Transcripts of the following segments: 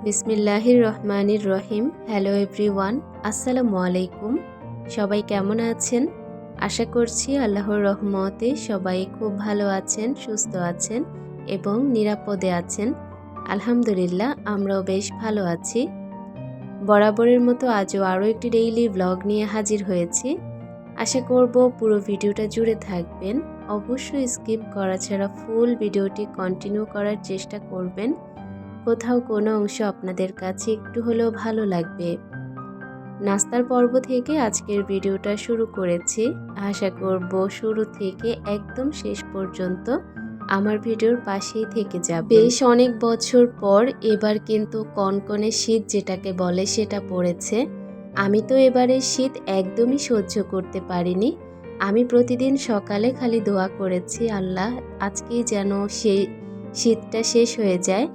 বিসমিল্লাহির রহমানির রহিম। Hello everyone, আসসালামু আলাইকুম। সবাই কেমন আছেন? আশা করছি আল্লাহর রহমতে সবাই খুব ভালো আছেন, সুস্থ আছেন এবং নিরাপদে আছেন। আলহামদুলিল্লাহ, আমরাও বেশ ভালো আছি। বরাবরের মতো আজও আরও একটি ডেইলি ব্লগ নিয়ে হাজির হয়েছি। আশা করব পুরো ভিডিওটা জুড়ে থাকবেন। অবশ্যই স্কিপ করা ছাড়া ফুল ভিডিওটি কন্টিনিউ করার চেষ্টা করবেন। কোথাও কোনো অংশ আপনাদের কাছে একটু হলেও ভালো লাগবে। নাস্তার পর্ব থেকে আজকের ভিডিওটা শুরু করেছি। আশা করব শুরু থেকে একদম শেষ পর্যন্ত আমার ভিডিওর পাশেই থেকে যাবে। বেশ অনেক বছর পর এবার কিন্তু কনকনে শীত যেটাকে বলে সেটা পড়েছে। আমি তো এবারে শীত একদমই সহ্য করতে পারিনি। আমি প্রতিদিন সকালে খালি দোয়া করেছি, আল্লাহ আজকেই যেন সেই শীতটা শেষ হয়ে যায়,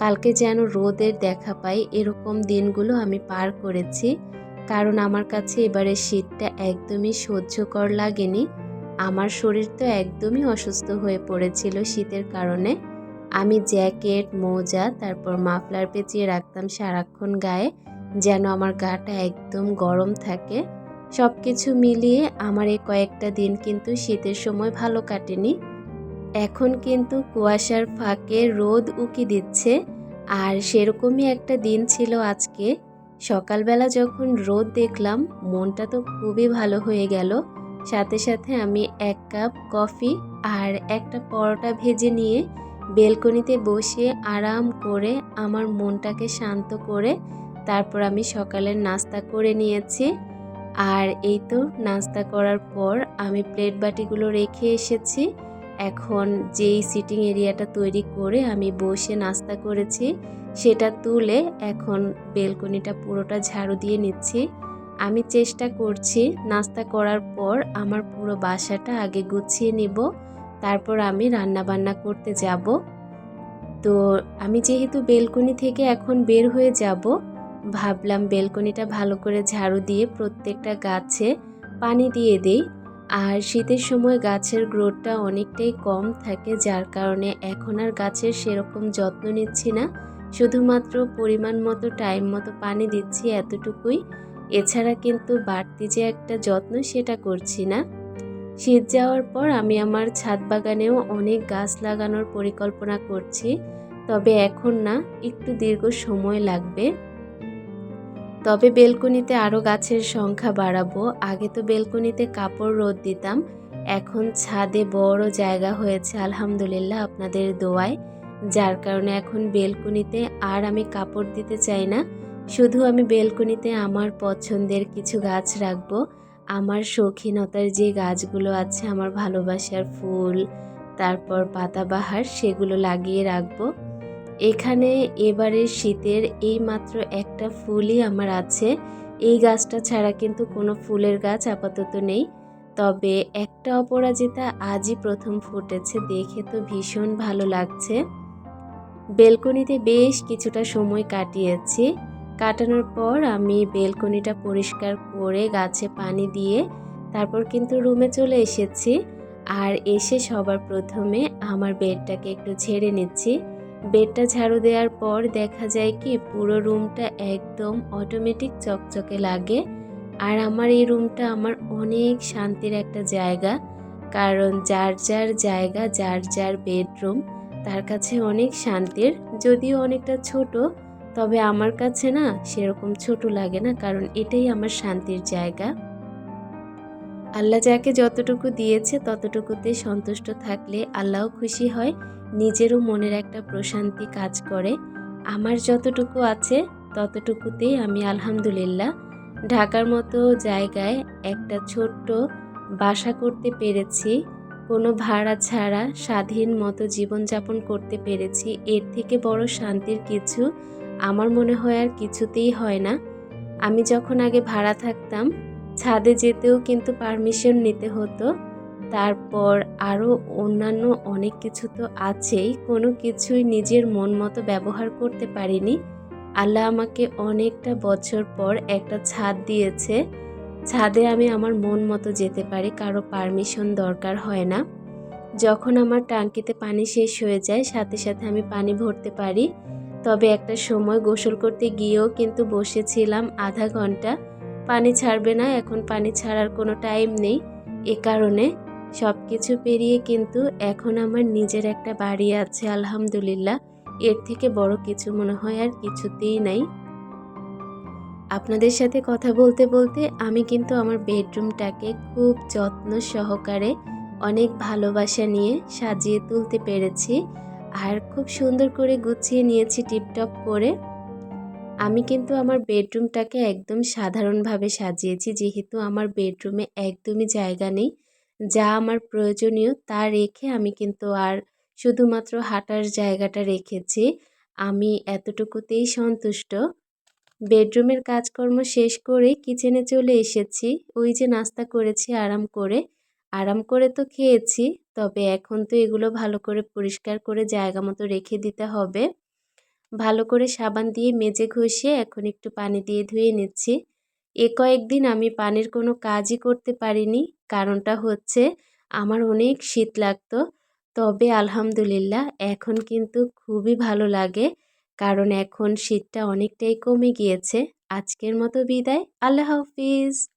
কালকে যেন রোদের দেখা পাই। এরকম দিনগুলো আমি পার করেছি, কারণ আমার কাছে এবারে শীতটা একদমই সহ্যকর লাগেনি। আমার শরীর তো একদমই অসুস্থ হয়ে পড়েছিল শীতের কারণে। আমি জ্যাকেট, মোজা, তারপর মাফলার পেঁচিয়ে রাখতাম সারাক্ষণ গায়ে, যেন আমার গাটা একদম গরম থাকে। সব কিছু মিলিয়ে আমার এই কয়েকটা দিন কিন্তু শীতের সময় ভালো কাটেনি। এখন কিন্তু কুয়াশার ফাঁকে রোদ উকি দিচ্ছে, আর সেরকমই একটা দিন ছিল আজকে। সকালবেলা যখন রোদ দেখলাম, মনটা তো খুবই ভালো হয়ে গেল। সাথে সাথে আমি 1 কাপ কফি আর একটা পরোটা ভেজে নিয়ে বেলকনিতে বসে আরাম করে আমার মনটাকে শান্ত করে তারপর আমি সকালের নাস্তা করে নিয়েছি। আর এই তো নাস্তা করার পর আমি প্লেট বাটিগুলো রেখে এসেছি। এখন যেই সিটিং এরিয়াটা তৈরি করে আমি বসে নাস্তা করেছি সেটা তুলে এখন বেলকনিটা পুরোটা ঝাড়ু দিয়ে নিচ্ছি। আমি চেষ্টা করছি নাস্তা করার পর আমার পুরো বাসাটা আগে গুছিয়ে নিব, তারপর আমি রান্না বান্না করতে যাব। তো আমি যেহেতু বেলকনি থেকে এখন বের হয়ে যাব, ভাবলাম বেলকনিটা ভালো করে ঝাড়ু দিয়ে প্রত্যেকটা গাছে পানি দিয়ে দেই। আর শীতের সময় গাছের গ্রোথটা অনেকটাই কম থাকে, যার কারণে এখন আর গাছের সেরকম যত্ন নিচ্ছি না। শুধুমাত্র পরিমাণ মতো টাইম মতো পানি দিচ্ছি, এতটুকুই। এছাড়া কিন্তু বাড়তি যে একটা যত্ন সেটা করছি না। শীত যাওয়ার পর আমি আমার ছাদ বাগানেও অনেক গাছ লাগানোর পরিকল্পনা করছি, তবে এখন না, একটু দীর্ঘ সময় লাগবে। তবে বেলকনিতে আরও গাছের সংখ্যা বাড়াবো। আগে তো বেলকনিতে কাপড় রোদ দিতাম, এখন ছাদে বড় জায়গা হয়েছে আলহামদুলিল্লাহ আপনাদের দোয়ায়, যার কারণে এখন বেলকনিতে আর আমি কাপড় দিতে চাই না। শুধু আমি বেলকনিতে আমার পছন্দের কিছু গাছ রাখবো। আমার শৌখিনতার যে গাছগুলো আছে, আমার ভালোবাসার ফুল, তারপর পাতাবাহার, সেগুলো লাগিয়ে রাখবো। এখানে এবারের শীতের এই মাত্র একটা ফুলই আমার আছে। এই গাছটা ছাড়া কিন্তু কোনো ফুলের গাছ আপাতত নেই। তবে একটা অপরাজিতা আজই প্রথম ফুটেছে, দেখে তো ভীষণ ভালো লাগছে। বেলকনিতে বেশ কিছুটা সময় কাটিয়েছি। কাটানোর পর আমি বেলকনিটা পরিষ্কার করে গাছে পানি দিয়ে তারপর কিন্তু রুমে চলে এসেছি। আর এসে সবার প্রথমে আমার বেডটাকে একটু ঝেড়ে নিচ্ছি। বেডটা ঝাড়ু দেওয়ার পর দেখা যায় কি পুরো রুমটা একদম অটোমেটিক চকচকে লাগে। আর আমার এই রুমটা আমার অনেক শান্তির একটা জায়গা, কারণ যার যার জায়গা, যার যার বেডরুম তার কাছে অনেক শান্তির। যদিও অনেকটা ছোট, তবে আমার কাছে না সেরকম ছোট লাগে না, কারণ এটাই আমার শান্তির জায়গা। আল্লাহ যাকে যতটুকু দিয়েছে ততটুকুতে সন্তুষ্ট থাকলে আল্লাহও খুশি হয়, নিজেরও মনের একটা প্রশান্তি কাজ করে। আমার যতটুকু আছে ততটুকুতেই আমি আলহামদুলিল্লাহ। ঢাকার মতো জায়গায় একটা ছোট্ট বাসা করতে পেরেছি, কোনো ভাড়া ছাড়া স্বাধীন মতো জীবনযাপন করতে পেরেছি। এর থেকে বড় শান্তির কিছু আমার মনে হয় আর কিছুতেই হয় না। আমি যখন আগে ভাড়া থাকতাম, ছাদে যেতেও কিন্তু পারমিশন নিতে হতো। তারপর আরও অন্যান্য অনেক কিছু তো আছেই, কোনো কিছুই নিজের মন মতো ব্যবহার করতে পারিনি। আল্লাহ আমাকে অনেকটা বছর পর একটা ছাদ দিয়েছে। ছাদে আমি আমার মন মতো যেতে পারি, কারো পারমিশন দরকার হয় না। যখন আমার ট্যাঙ্কিতে পানি শেষ হয়ে যায়, সাথে সাথে আমি পানি ভরতে পারি। তবে একটা সময় গোসল করতে গিয়েও কিন্তু বসেছিলাম আধা ঘন্টা। পানি ছাড়বে না, এখন পানি ছাড়ার কোনো টাইম নেই। এ কারণে সব কিছু পেরিয়ে কিন্তু এখন আমার নিজের একটা বাড়ি আছে আলহামদুলিল্লাহ। এর থেকে বড় কিছু মনে হয় আর কিছুতেই নাই। আপনাদের সাথে কথা বলতে বলতে আমি কিন্তু আমার বেডরুমটাকে খুব যত্ন সহকারে অনেক ভালোবাসা নিয়ে সাজিয়ে তুলতে পেরেছি আর খুব সুন্দর করে গুছিয়ে নিয়েছি টিপটপ করে। আমি কিন্তু আমার বেডরুমটাকে একদম সাধারণভাবে সাজিয়েছি, যেহেতু আমার বেডরুমে একদমই জায়গা নেই। যা আমার প্রয়োজনীয় তা রেখে আমি কিন্তু আর শুধুমাত্র হাঁটার জায়গাটা রেখেছি। আমি এতটুকুতেই সন্তুষ্ট। বেডরুমের কাজকর্ম শেষ করে কিচেনে চলে এসেছি। ওই যে নাস্তা করেছি আরাম করে। আরাম করে তো খেয়েছি, তবে এখন তো এগুলো ভালো করে পরিষ্কার করে জায়গা মতো রেখে দিতে হবে। ভালো করে সাবান দিয়ে মেজে ঘষে এখন একটু পানি দিয়ে ধুয়ে নিচ্ছি। এ কয়েকদিন আমি পানির কোনো কাজই করতে পারিনি। কারণটা হচ্ছে আমার অনেক শীত লাগতো। তবে আলহামদুলিল্লাহ এখন কিন্তু খুবই ভালো লাগে, কারণ এখন শীতটা অনেকটাই কমে গিয়েছে। আজকের মতো বিদায়। আল্লাহ হাফিজ।